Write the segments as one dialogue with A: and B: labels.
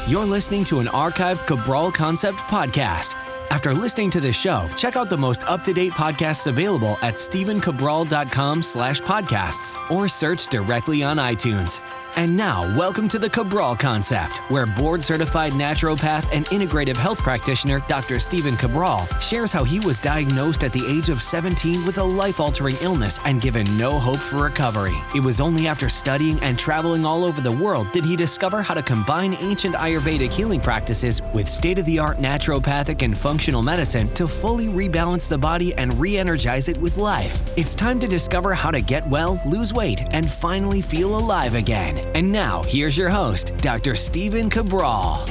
A: You're listening to an archived Cabral Concept podcast. After listening to this show, check out the most up-to-date podcasts available at stephencabral.com/podcasts or search directly on iTunes. And now, welcome to the Cabral Concept, where board-certified naturopath and integrative health practitioner Dr. Stephen Cabral shares how he was diagnosed at the age of 17 with a life-altering illness and given no hope for recovery. It was only after studying and traveling all over the world did he discover how to combine ancient Ayurvedic healing practices with state-of-the-art naturopathic and functional medicine to fully rebalance the body and re-energize it with life. It's time to discover how to get well, lose weight, and finally feel alive again. And now, here's your host, Dr. Stephen Cabral.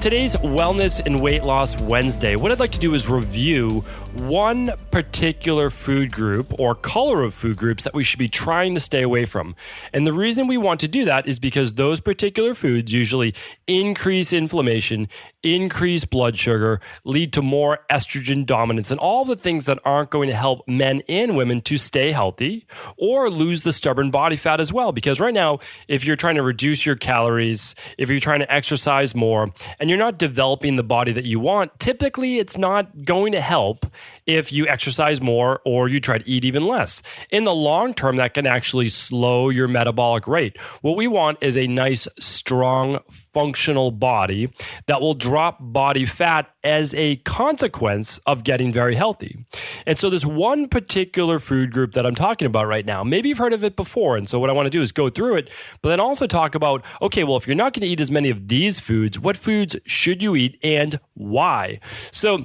B: Today's Wellness and Weight Loss Wednesday, what I'd like to do is review one particular food group or color of food groups that we should be trying to stay away from. And the reason we want to do that is because those particular foods usually increase inflammation, increase blood sugar, lead to more estrogen dominance, and all the things that aren't going to help men and women to stay healthy or lose the stubborn body fat as well. Because right now, if you're trying to reduce your calories, if you're trying to exercise more, and you're not developing the body that you want, typically it's not going to help if you exercise more or you try to eat even less. In the long term, that can actually slow your metabolic rate. What we want is a nice, strong, functional body that will drop body fat as a consequence of getting very healthy. And so this one particular food group that I'm talking about right now, maybe you've heard of it before. And so what I want to do is go through it, but then also talk about, okay, well, if you're not going to eat as many of these foods, what foods should you eat and why? So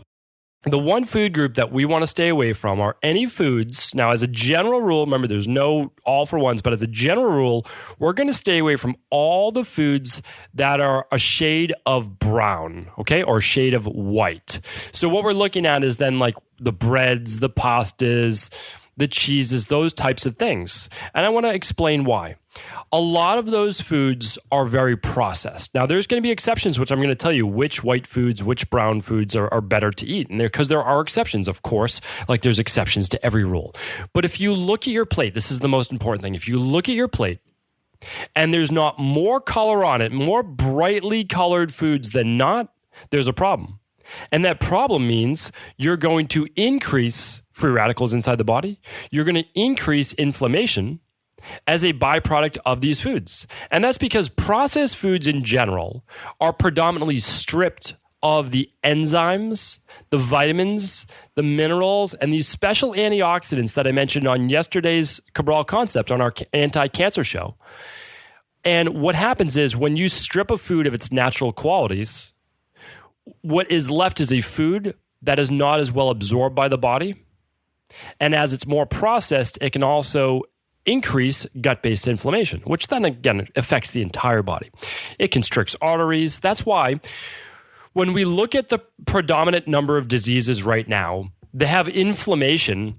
B: the one food group that we want to stay away from are any foods. Now, as a general rule, remember, there's no all for ones, but as a general rule, we're going to stay away from all the foods that are a shade of brown, okay, or a shade of white. So what we're looking at is then like the breads, the pastas, the cheeses, those types of things. And I want to explain why. A lot of those foods are very processed. Now, there's going to be exceptions, which I'm going to tell you which white foods, which brown foods are better to eat. And because there are exceptions, of course, like there's exceptions to every rule. But if you look at your plate, this is the most important thing. If you look at your plate and there's not more color on it, more brightly colored foods than not, there's a problem. And that problem means you're going to increase free radicals inside the body. You're going to increase inflammation as a byproduct of these foods. And that's because processed foods in general are predominantly stripped of the enzymes, the vitamins, the minerals, and these special antioxidants that I mentioned on yesterday's Cabral Concept on our anti-cancer show. And what happens is when you strip a food of its natural qualities, what is left is a food that is not as well absorbed by the body. And as it's more processed, it can also increase gut-based inflammation, which then again affects the entire body. It constricts arteries. That's why when we look at the predominant number of diseases right now, they have inflammation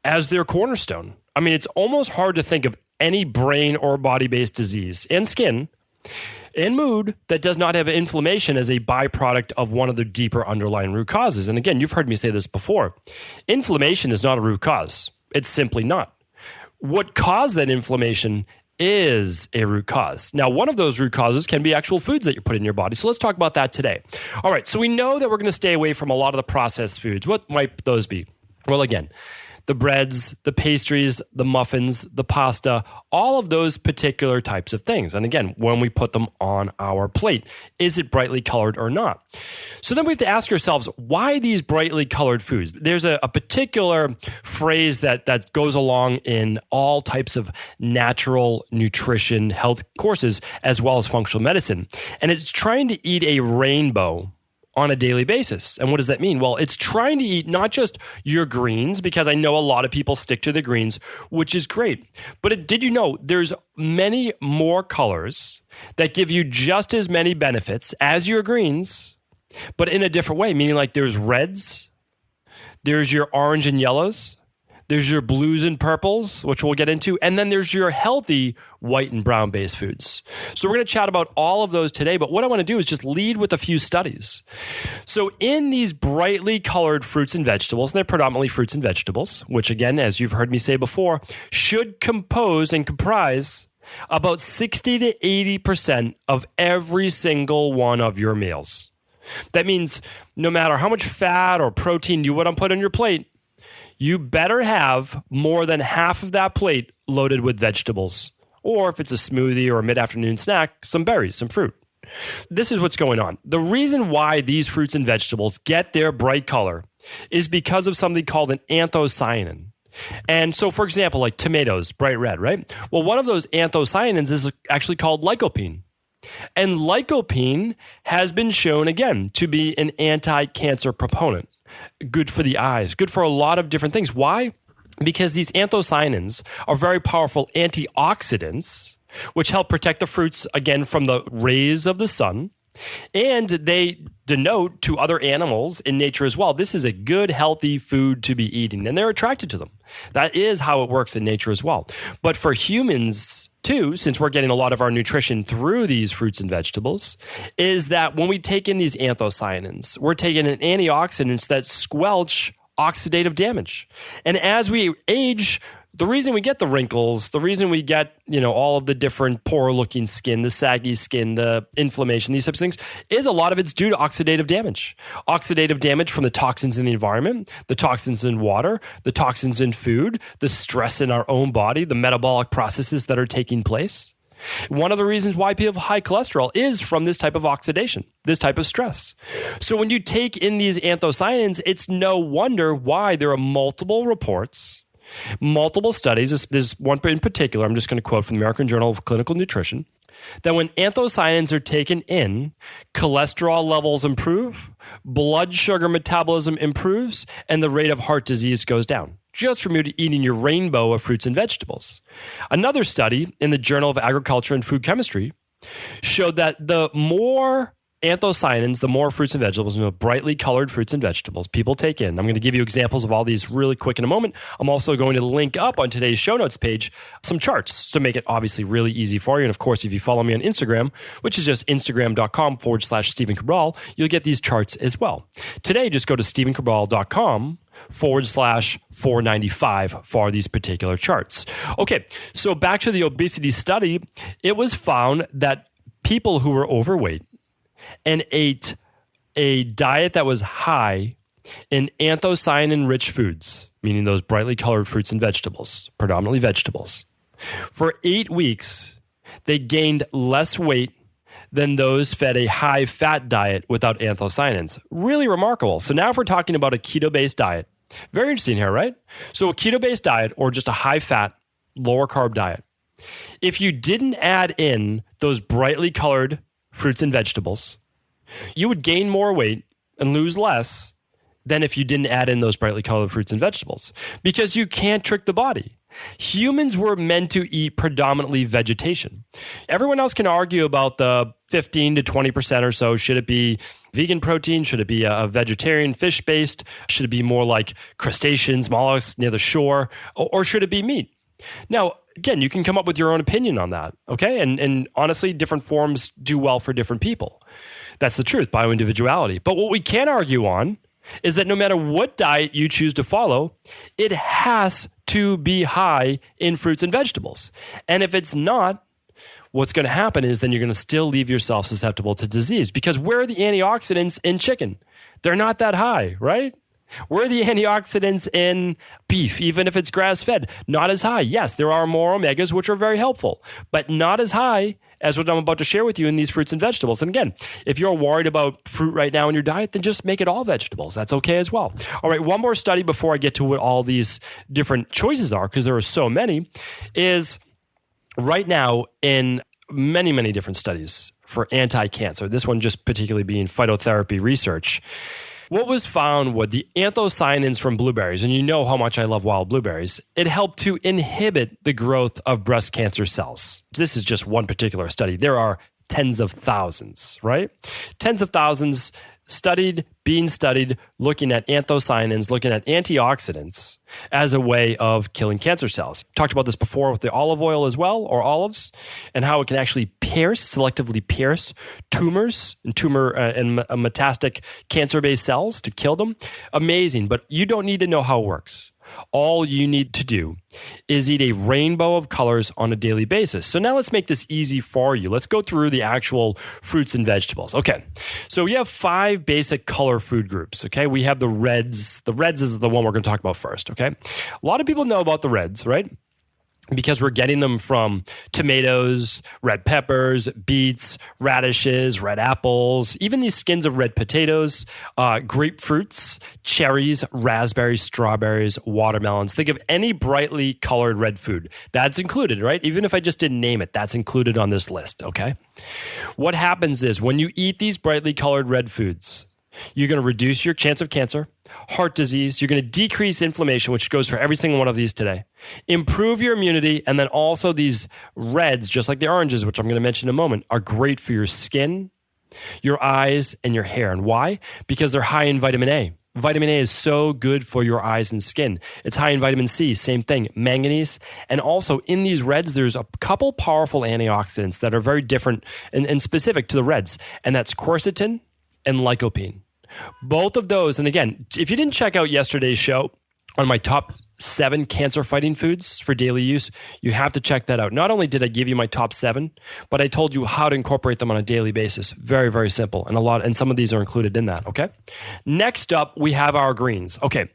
B: as their cornerstone. I mean, it's almost hard to think of any brain or body-based disease and skin and mood that does not have inflammation as a byproduct of one of the deeper underlying root causes. And again, you've heard me say this before. Inflammation is not a root cause. It's simply not. What caused that inflammation is a root cause. Now, one of those root causes can be actual foods that you put in your body. So let's talk about that today. All right, so we know that we're going to stay away from a lot of the processed foods. What might those be? Well, again, the breads, the pastries, the muffins, the pasta, all of those particular types of things. And again, when we put them on our plate, is it brightly colored or not? So then we have to ask ourselves, why these brightly colored foods? There's a particular phrase that goes along in all types of natural nutrition health courses, as well as functional medicine. And it's trying to eat a rainbow on a daily basis. And what does that mean? Well, it's trying to eat not just your greens, because I know a lot of people stick to the greens, which is great. But did you know there's many more colors that give you just as many benefits as your greens, but in a different way, meaning like there's reds, there's your orange and yellows, there's your blues and purples, which we'll get into, and then there's your healthy white and brown-based foods. So we're going to chat about all of those today, but what I want to do is just lead with a few studies. So in these brightly colored fruits and vegetables, and they're predominantly fruits and vegetables, which again, as you've heard me say before, should compose and comprise about 60 to 80% of every single one of your meals. That means no matter how much fat or protein you want to put on your plate, you better have more than half of that plate loaded with vegetables. Or if it's a smoothie or a mid-afternoon snack, some berries, some fruit. This is what's going on. The reason why these fruits and vegetables get their bright color is because of something called an anthocyanin. And so, for example, like tomatoes, bright red, right? Well, one of those anthocyanins is actually called lycopene. And lycopene has been shown, again, to be an anti-cancer proponent. Good for the eyes, good for a lot of different things. Why? Because these anthocyanins are very powerful antioxidants, which help protect the fruits, again, from the rays of the sun. And they denote to other animals in nature as well, this is a good, healthy food to be eating. And they're attracted to them. That is how it works in nature as well. But for humans, too, since we're getting a lot of our nutrition through these fruits and vegetables, is that when we take in these anthocyanins, we're taking in antioxidants that squelch oxidative damage. And as we age, the reason we get the wrinkles, the reason we get, all of the different poor looking skin, the saggy skin, the inflammation, these types of things, is a lot of it's due to oxidative damage. Oxidative damage from the toxins in the environment, the toxins in water, the toxins in food, the stress in our own body, the metabolic processes that are taking place. One of the reasons why people have high cholesterol is from this type of oxidation, this type of stress. So when you take in these anthocyanins, it's no wonder why there are multiple reports, multiple studies. There's one in particular, I'm just going to quote from the American Journal of Clinical Nutrition, that when anthocyanins are taken in, cholesterol levels improve, blood sugar metabolism improves, and the rate of heart disease goes down, just from eating your rainbow of fruits and vegetables. Another study in the Journal of Agriculture and Food Chemistry showed that the more anthocyanins, the more fruits and vegetables, brightly colored fruits and vegetables people take in. I'm going to give you examples of all these really quick in a moment. I'm also going to link up on today's show notes page some charts to make it obviously really easy for you. And of course, if you follow me on Instagram, which is just instagram.com/Stephen Cabral, you'll get these charts as well. Today, just go to stephencabral.com/495 for these particular charts. Okay, so back to the obesity study, it was found that people who were overweight and ate a diet that was high in anthocyanin-rich foods, meaning those brightly colored fruits and vegetables, predominantly vegetables, for 8 weeks, they gained less weight than those fed a high-fat diet without anthocyanins. Really remarkable. So now if we're talking about a keto-based diet, very interesting here, right? So a keto-based diet or just a high-fat, lower-carb diet, if you didn't add in those brightly colored fruits and vegetables, you would gain more weight and lose less than if you didn't add in those brightly colored fruits and vegetables, because you can't trick the body. Humans were meant to eat predominantly vegetation. Everyone else can argue about the 15 to 20% or so. Should it be vegan protein? Should it be a vegetarian fish-based? Should it be more like crustaceans, mollusks near the shore? Or should it be meat? Now, again, you can come up with your own opinion on that, okay? And honestly, different forms do well for different people. That's the truth, bioindividuality. But what we can argue on is that no matter what diet you choose to follow, it has to be high in fruits and vegetables. And if it's not, what's going to happen is then you're going to still leave yourself susceptible to disease, because where are the antioxidants in chicken? They're not that high, right? Where are the antioxidants in beef, even if it's grass-fed? Not as high. Yes, there are more omegas, which are very helpful, but not as high as what I'm about to share with you in these fruits and vegetables. And again, if you're worried about fruit right now in your diet, then just make it all vegetables. That's okay as well. All right, one more study before I get to what all these different choices are, because there are so many, is right now in many, many different studies for anti-cancer, this one just particularly being phytotherapy research, what was found with the anthocyanins from blueberries, and you know how much I love wild blueberries, it helped to inhibit the growth of breast cancer cells. This is just one particular study. There are tens of thousands, right? Tens of thousands being studied, looking at anthocyanins, looking at antioxidants as a way of killing cancer cells. Talked about this before with the olive oil as well, or olives, and how it can actually selectively pierce tumors and metastatic cancer-based cells to kill them. Amazing, but you don't need to know how it works. All you need to do is eat a rainbow of colors on a daily basis. So now let's make this easy for you. Let's go through the actual fruits and vegetables. Okay, so we have 5 basic color food groups. Okay, we have the reds. The reds is the one we're going to talk about first. Okay, a lot of people know about the reds, right? Because we're getting them from tomatoes, red peppers, beets, radishes, red apples, even these skins of red potatoes, grapefruits, cherries, raspberries, strawberries, watermelons. Think of any brightly colored red food. That's included, right? Even if I just didn't name it, that's included on this list, okay? What happens is when you eat these brightly colored red foods, you're going to reduce your chance of cancer, heart disease. You're going to decrease inflammation, which goes for every single one of these today. Improve your immunity. And then also these reds, just like the oranges, which I'm going to mention in a moment, are great for your skin, your eyes, and your hair. And why? Because they're high in vitamin A. Vitamin A is so good for your eyes and skin. It's high in vitamin C, same thing, manganese. And also in these reds, there's a couple powerful antioxidants that are very different and specific to the reds. And that's quercetin and lycopene. Both of those, and again, if you didn't check out yesterday's show on my top 7 cancer-fighting foods for daily use, you have to check that out. Not only did I give you my top 7, but I told you how to incorporate them on a daily basis. Very, very simple, and some of these are included in that, okay? Next up, we have our greens. Okay,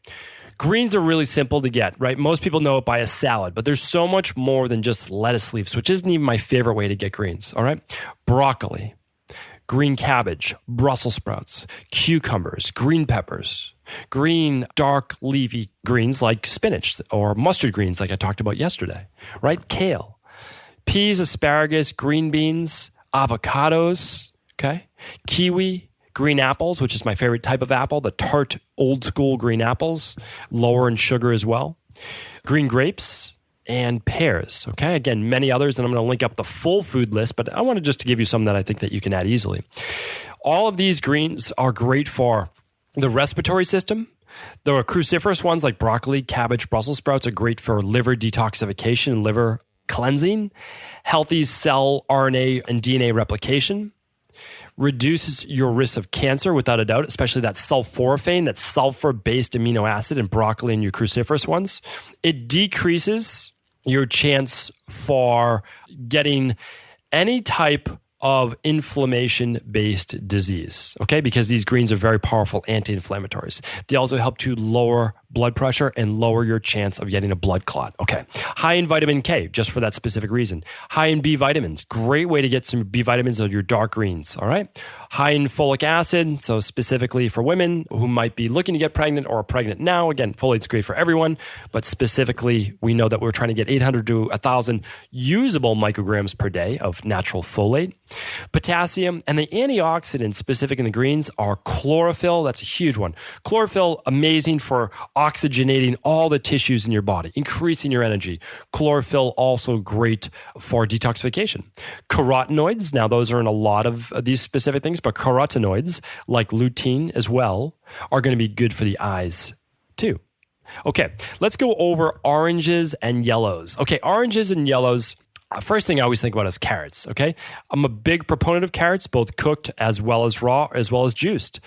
B: greens are really simple to get, right? Most people know it by a salad, but there's so much more than just lettuce leaves, which isn't even my favorite way to get greens, all right? Broccoli, green cabbage, Brussels sprouts, cucumbers, green peppers, green dark leafy greens like spinach or mustard greens like I talked about yesterday, right? Kale, peas, asparagus, green beans, avocados, okay? Kiwi, green apples, which is my favorite type of apple, the tart old school green apples, lower in sugar as well, green grapes, and pears, okay? Again, many others, and I'm going to link up the full food list, but I wanted just to give you some that I think that you can add easily. All of these greens are great for the respiratory system. The cruciferous ones like broccoli, cabbage, Brussels sprouts are great for liver detoxification and liver cleansing, healthy cell RNA and DNA replication, reduces your risk of cancer without a doubt, especially that sulforaphane, that sulfur-based amino acid in broccoli and your cruciferous ones. It decreases your chance for getting any type of inflammation-based disease, okay? Because these greens are very powerful anti-inflammatories. They also help to lower blood pressure and lower your chance of getting a blood clot, okay? High in vitamin K, just for that specific reason. High in B vitamins, great way to get some B vitamins of your dark greens, all right? High in folic acid, so specifically for women who might be looking to get pregnant or are pregnant now. Again, folate's great for everyone, but specifically, we know that we're trying to get 800 to 1,000 usable micrograms per day of natural folate. Potassium, and the antioxidants specific in the greens are chlorophyll. That's a huge one. Chlorophyll, amazing for oxygenating all the tissues in your body, increasing your energy. Chlorophyll, also great for detoxification. Carotenoids, now those are in a lot of these specific things, but carotenoids, like lutein as well, are going to be good for the eyes too. Okay, let's go over oranges and yellows. Okay, oranges and yellows. First thing I always think about is carrots, okay? I'm a big proponent of carrots, both cooked as well as raw, as well as juiced.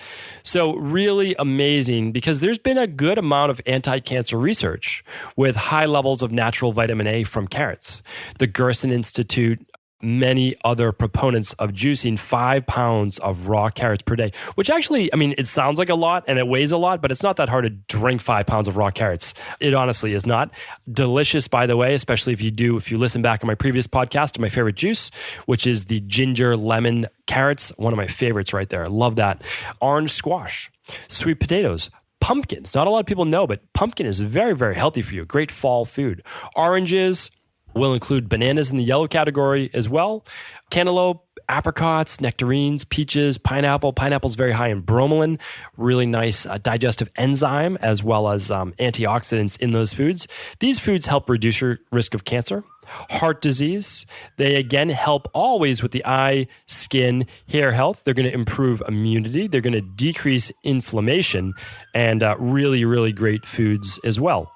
B: So really amazing because there's been a good amount of anti-cancer research with high levels of natural vitamin A from carrots. The Gerson Institute, many other proponents of juicing 5 pounds of raw carrots per day, which actually, I mean, it sounds like a lot and it weighs a lot, but it's not that hard to drink 5 pounds of raw carrots. It honestly is not. Delicious, by the way, especially if you listen back on my previous podcast to my favorite juice, which is the ginger lemon carrots, one of my favorites right there. I love that. Orange squash, sweet potatoes, pumpkins. Not a lot of people know, but pumpkin is very, very healthy for you. Great fall food. Oranges, we'll include bananas in the yellow category as well. Cantaloupe, apricots, nectarines, peaches, pineapple. Pineapple is very high in bromelain, really nice digestive enzyme, as well as antioxidants in those foods. These foods help reduce your risk of cancer, heart disease. They again help always with the eye, skin, hair health. They're going to improve immunity. They're going to decrease inflammation, and really, really great foods as well.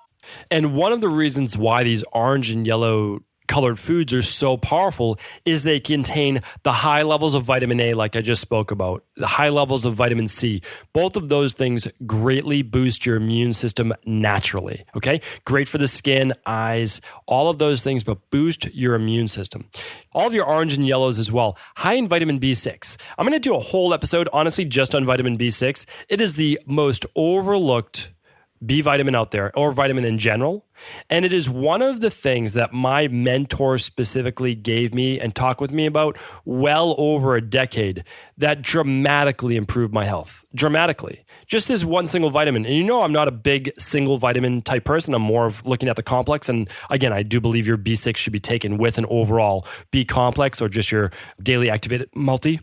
B: And one of the reasons why these orange and yellow colored foods are so powerful is they contain the high levels of vitamin A, like I just spoke about, the high levels of vitamin C. Both of those things greatly boost your immune system naturally, okay? Great for the skin, eyes, all of those things, but boost your immune system. All of your orange and yellows as well, high in vitamin B6. I'm going to do a whole episode, honestly, just on vitamin B6. It is the most overlooked B vitamin out there, or vitamin in general. And it is one of the things that my mentor specifically gave me and talked with me about well over a decade that dramatically improved my health. Dramatically. Just this one single vitamin. And you know, I'm not a big single vitamin type person. I'm more of looking at the complex. And again, I do believe your B6 should be taken with an overall B complex or just your daily activated multi,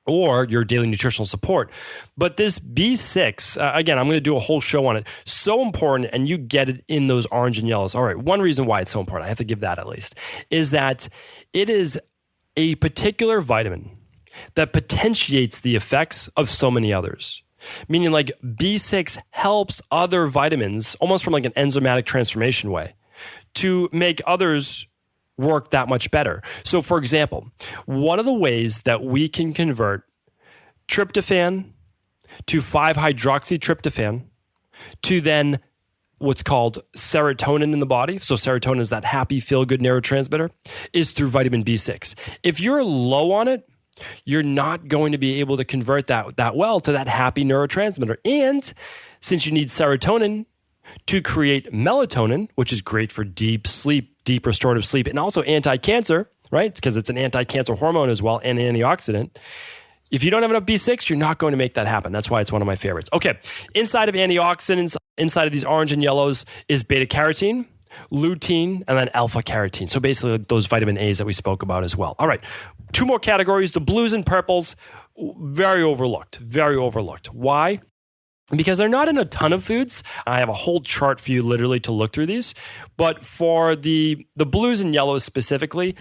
B: or your daily nutritional support. But this B6, again, I'm going to do a whole show on it. So important, and you get it in those orange and yellows. All right, one reason why it's so important, I have to give that at least, is that it is a particular vitamin that potentiates the effects of so many others. Meaning like B6 helps other vitamins, almost from like an enzymatic transformation way, to make others work that much better. So for example, one of the ways that we can convert tryptophan to 5-hydroxytryptophan to then what's called serotonin in the body, so serotonin is that happy, feel-good neurotransmitter, is through vitamin B6. If you're low on it, you're not going to be able to convert that well to that happy neurotransmitter. And since you need serotonin to create melatonin, which is great for deep sleep, deep restorative sleep, and also anti-cancer, right? Because it's an anti-cancer hormone as well and an antioxidant. If you don't have enough B6, you're not going to make that happen. That's why it's one of my favorites. Okay, inside of antioxidants, inside of these orange and yellows is beta-carotene, lutein, and then alpha-carotene. So basically those vitamin A's that we spoke about as well. All right, two more categories, the blues and purples, very overlooked, very overlooked. Why? Because they're not in a ton of foods. I have a whole chart for you literally to look through these. But for the blues and yellows specifically,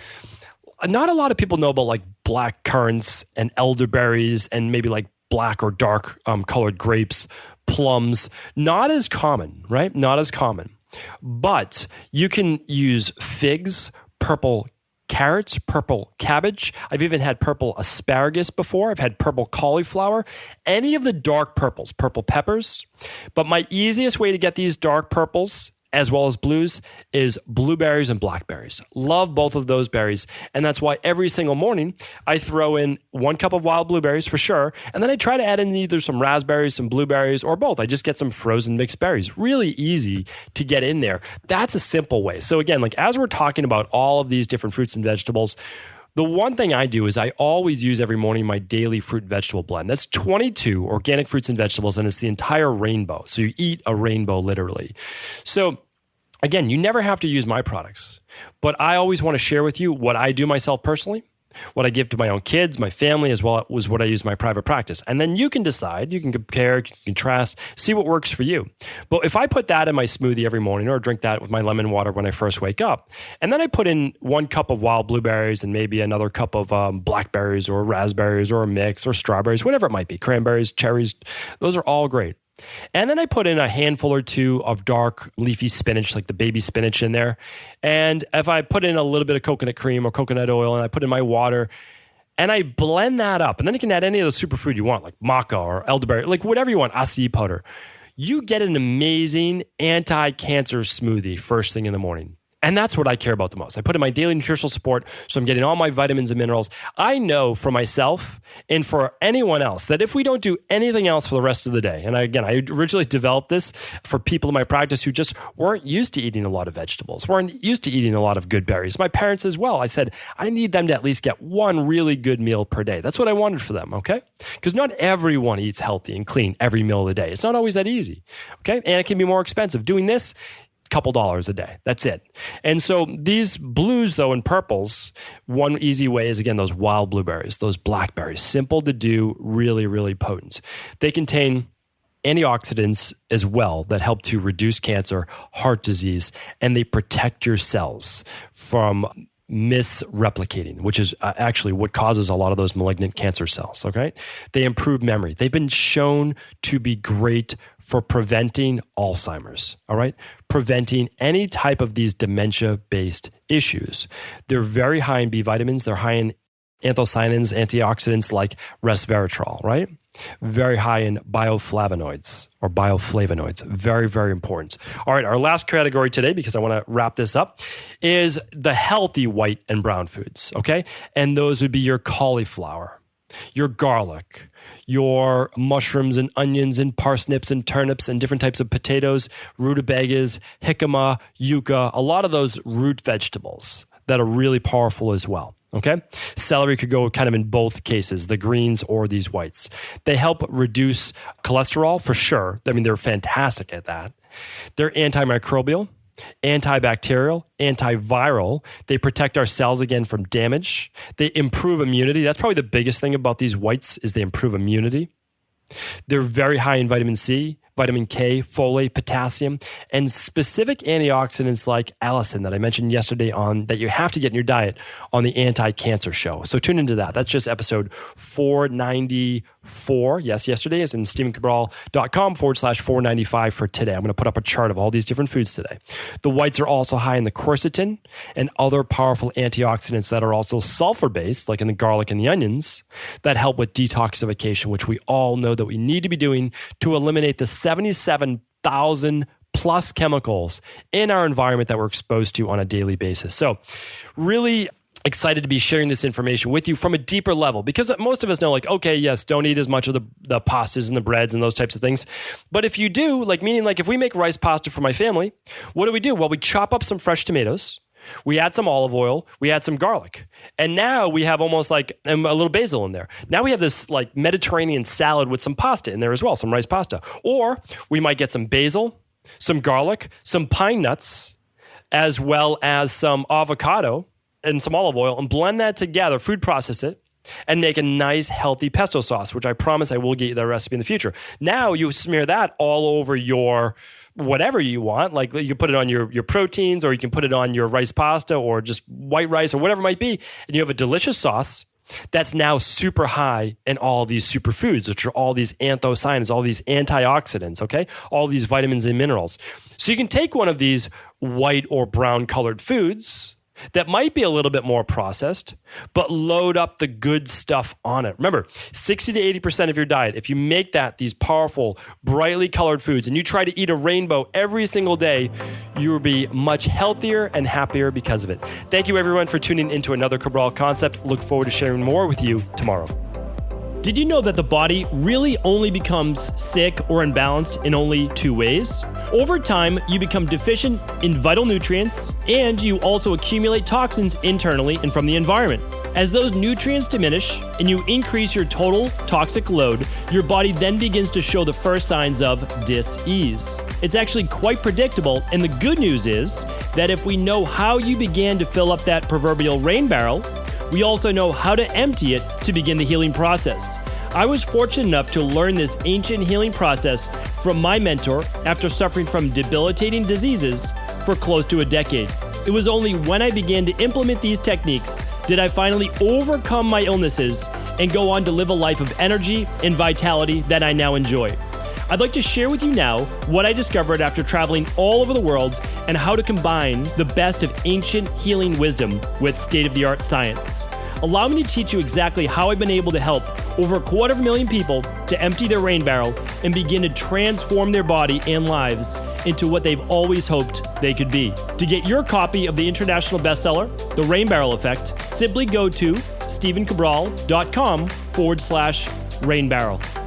B: not a lot of people know about like black currants and elderberries and maybe like black or dark colored grapes, plums. Not as common, right? Not as common. But you can use figs, purple carrots, purple cabbage. I've even had purple asparagus before. I've had purple cauliflower, any of the dark purples, purple peppers. But my easiest way to get these dark purples as well as blues is blueberries and blackberries. Love both of those berries. And that's why every single morning I throw in 1 cup of wild blueberries for sure. And then I try to add in either some raspberries, some blueberries, or both. I just get some frozen mixed berries. Really easy to get in there. That's a simple way. So again, like as we're talking about all of these different fruits and vegetables, the one thing I do is I always use every morning my daily fruit and vegetable blend. That's 22 organic fruits and vegetables, and it's the entire rainbow. So you eat a rainbow literally. So again, you never have to use my products, but I always want to share with you what I do myself personally, what I give to my own kids, my family, as well as what I use in my private practice. And then you can decide, you can compare, you can contrast, see what works for you. But if I put that in my smoothie every morning or drink that with my lemon water when I first wake up, and then I put in 1 cup of wild blueberries and maybe another cup of blackberries or raspberries or a mix or strawberries, whatever it might be, cranberries, cherries, those are all great. And then I put in a handful or two of dark leafy spinach, like the baby spinach in there. And if I put in a little bit of coconut cream or coconut oil and I put in my water and I blend that up, and then you can add any of the superfood you want, like maca or elderberry, like whatever you want, acai powder. You get an amazing anti-cancer smoothie first thing in the morning. And that's what I care about the most. I put in my daily nutritional support, so I'm getting all my vitamins and minerals. I know for myself and for anyone else that if we don't do anything else for the rest of the day, and I originally developed this for people in my practice who just weren't used to eating a lot of vegetables, weren't used to eating a lot of good berries. My parents as well. I said, I need them to at least get one really good meal per day. That's what I wanted for them, okay? Because not everyone eats healthy and clean every meal of the day. It's not always that easy, okay? And it can be more expensive. Doing this, couple dollars a day. That's it. And so these blues, though, and purples, one easy way is, again, those wild blueberries, those blackberries. Simple to do, really, really potent. They contain antioxidants as well that help to reduce cancer, heart disease, and they protect your cells from misreplicating, which is actually what causes a lot of those malignant cancer cells, okay? They improve memory. They've been shown to be great for preventing Alzheimer's, all right? Preventing any type of these dementia-based issues. They're very high in B vitamins. They're high in anthocyanins, antioxidants like resveratrol, right? Very high in bioflavonoids or bioflavonoids. Very, very important. All right, our last category today, because I want to wrap this up, is the healthy white and brown foods, okay? And those would be your cauliflower, your garlic, your mushrooms and onions and parsnips and turnips and different types of potatoes, rutabagas, jicama, yucca, a lot of those root vegetables that are really powerful as well. Okay. Celery could go kind of in both cases, the greens or these whites. They help reduce cholesterol for sure. I mean, they're fantastic at that. They're antimicrobial, antibacterial, antiviral. They protect our cells again from damage. They improve immunity. That's probably the biggest thing about these whites is they improve immunity. They're very high in vitamin C, vitamin K, folate, potassium, and specific antioxidants like allicin that I mentioned yesterday on that you have to get in your diet on the anti-cancer show. So tune into that. That's just episode 494. Yes, yesterday is in StephenCabral.com/495 for today. I'm going to put up a chart of all these different foods today. The whites are also high in the quercetin and other powerful antioxidants that are also sulfur-based, like in the garlic and the onions, that help with detoxification, which we all know that we need to be doing to eliminate the 77,000 plus chemicals in our environment that we're exposed to on a daily basis. So really excited to be sharing this information with you from a deeper level, because most of us know, like, okay, yes, don't eat as much of the pastas and the breads and those types of things. But if you do, like, meaning like if we make rice pasta for my family, what do? Well, we chop up some fresh tomatoes. We add some olive oil, we add some garlic. And now we have almost like a little basil in there. Now we have this like Mediterranean salad with some pasta in there as well, some rice pasta. Or we might get some basil, some garlic, some pine nuts, as well as some avocado and some olive oil, and blend that together, food process it, and make a nice healthy pesto sauce, which I promise I will get you that recipe in the future. Now you smear that all over your whatever you want. Like you can put it on your proteins, or you can put it on your rice pasta or just white rice or whatever it might be. And you have a delicious sauce that's now super high in all these superfoods, which are all these anthocyanins, all these antioxidants, okay? All these vitamins and minerals. So you can take one of these white or brown colored foods that might be a little bit more processed, but load up the good stuff on it. Remember, 60 to 80% of your diet, if you make that these powerful, brightly colored foods, and you try to eat a rainbow every single day, you will be much healthier and happier because of it. Thank you, everyone, for tuning into another Cabral Concept. Look forward to sharing more with you tomorrow. Did you know that the body really only becomes sick or imbalanced in only two ways? Over time, you become deficient in vital nutrients, and you also accumulate toxins internally and from the environment. As those nutrients diminish and you increase your total toxic load, your body then begins to show the first signs of dis-ease. It's actually quite predictable, and the good news is that if we know how you began to fill up that proverbial rain barrel, we also know how to empty it to begin the healing process. I was fortunate enough to learn this ancient healing process from my mentor after suffering from debilitating diseases for close to a decade. It was only when I began to implement these techniques did I finally overcome my illnesses and go on to live a life of energy and vitality that I now enjoy. I'd like to share with you now what I discovered after traveling all over the world and how to combine the best of ancient healing wisdom with state-of-the-art science. Allow me to teach you exactly how I've been able to help over 250,000 people to empty their rain barrel and begin to transform their body and lives into what they've always hoped they could be. To get your copy of the international bestseller, The Rain Barrel Effect, simply go to StephenCabral.com/rainbarrel.